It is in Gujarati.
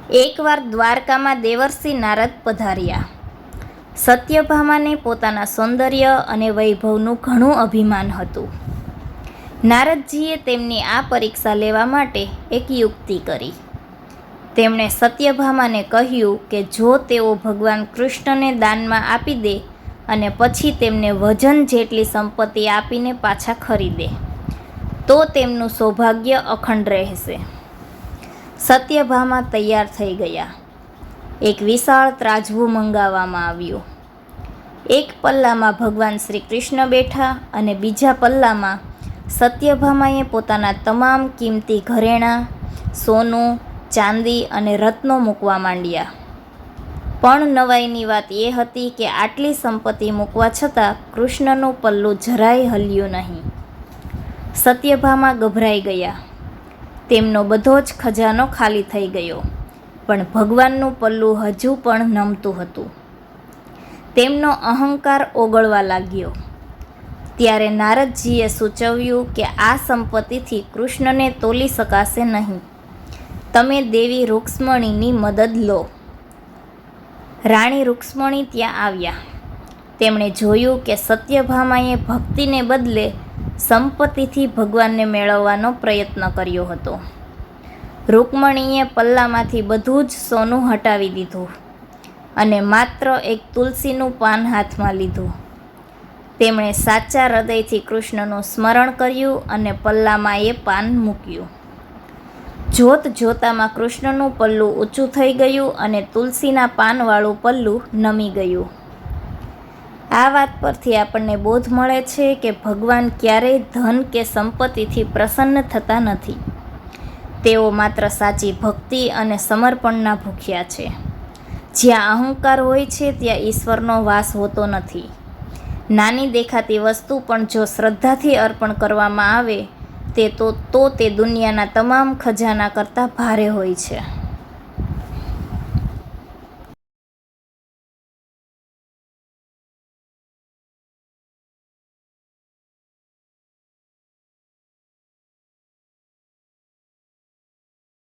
એકવાર દ્વારકામાં દેવર્ષિ નારદ પધાર્યા. સત્યભામાને પોતાના સૌંદર્ય અને વૈભવનું ઘણું અભિમાન હતું. નારદજીએ તેમની આ પરીક્ષા લેવા માટે એક યુક્તિ કરી. તેમણે સત્યભામાને કહ્યું કે જો તેઓ ભગવાન કૃષ્ણને દાનમાં આપી દે અને પછી તેમને વજન જેટલી સંપત્તિ આપીને પાછા ખરીદે તો તેમનું સૌભાગ્ય અખંડ રહેશે. સત્યભામા તૈયાર થઈ ગયા. એક વિશાળ ત્રાજવું મંગાવવામાં આવ્યું. એક પલ્લામાં ભગવાન શ્રી કૃષ્ણ બેઠા અને બીજા પલ્લામાં સત્યભામાએ પોતાના તમામ કિંમતી ઘરેણાં, સોનું, ચાંદી અને રત્નો મૂકવા માંડ્યા. પણ નવાઈની વાત એ હતી કે આટલી સંપત્તિ મૂકવા છતાં કૃષ્ણનું પલ્લું જરાય હલ્યું નહીં. સત્યભામા ગભરાઈ ગયા. તેમનો બધો જ ખજાનો ખાલી થઈ ગયો, પણ ભગવાનનું પલ્લું હજુ પણ નમતું હતું. તેમનો અહંકાર ઓગળવા લાગ્યો. ત્યારે નારદજીએ સૂચવ્યું કે આ સંપત્તિથી કૃષ્ણને તોલી શકાશે નહીં. તમે દેવી રૂક્ષ્મણીની મદદ લો. રાણી રૂક્ષ્મણી ત્યાં આવ્યા. તેમણે જોયું કે સત્યભામાએ ભક્તિને બદલે સંપત્તિથી ભગવાનને મેળવવાનો પ્રયત્ન કર્યો હતો. રૂકમણીએ પલ્લામાંથી બધું જ સોનું હટાવી દીધું અને માત્ર એક તુલસીનું પાન હાથમાં લીધું. તેમણે સાચા હૃદયથી કૃષ્ણનું સ્મરણ કર્યું અને પલ્લામાં એ પાન મૂક્યું. જોત જોતામાં કૃષ્ણનું પલ્લું ઊંચું થઈ ગયું અને તુલસીના પાનવાળું પલ્લું નમી ગયું. આ વાત પરથી આપણને બોધ મળે છે કે ભગવાન ક્યારેય ધન કે સંપત્તિથી પ્રસન્ન થતા નથી. તેઓ માત્ર સાચી ભક્તિ અને સમર્પણના ભૂખ્યા છે. જ્યાં અહંકાર હોય છે ત્યાં ઈશ્વરનો વાસ હોતો નથી. નાની દેખાતી વસ્તુ પણ જો શ્રદ્ધાથી અર્પણ કરવામાં આવે તો તે દુનિયાના તમામ ખજાના કરતાં ભારે હોય છે.